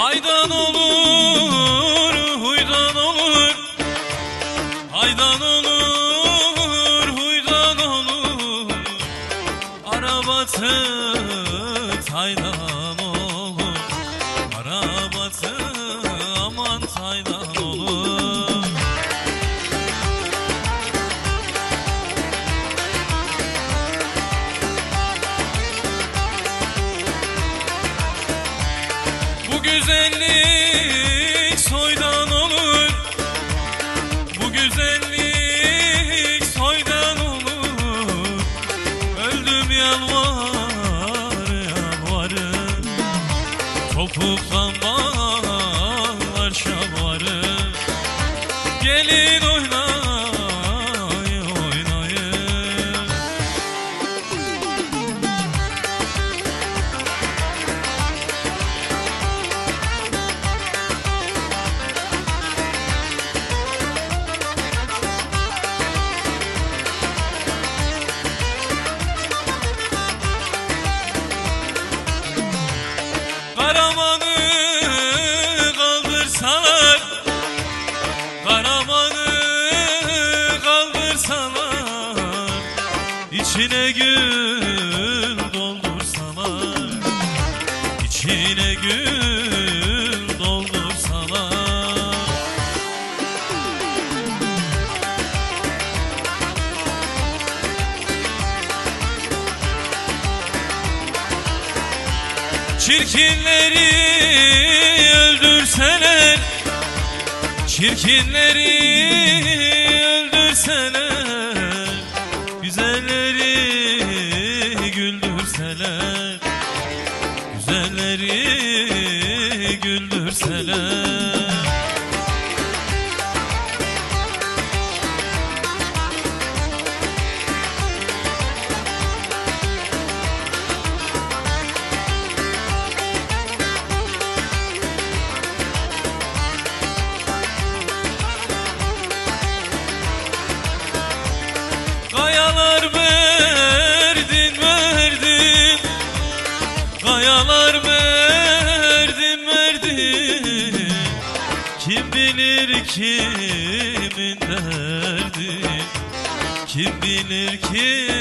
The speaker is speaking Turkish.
Haydan olur, huydan olur. Haydan olur, huydan olur. Arabatı taydan olur. Arabatı aman taydan olur. Bu güzellik soydan olur. Bu güzellik soydan olur. Öldüm yalvar yalvarır. Topuktan bağlar şalvarır. Gelin oynayın oynayın. Karamanı kaldırsalar, Karamanı kaldırsalar, İçine gül doldursalar, İçine gül doldursalar. Çirkinleri öldürseler, çirkinleri öldürseler, güzelleri güldürseler, güzelleri güldürseler. Kayalar verdin verdin, kayalar verdin verdin. Kim bilir kimin derdi, kim bilir kimin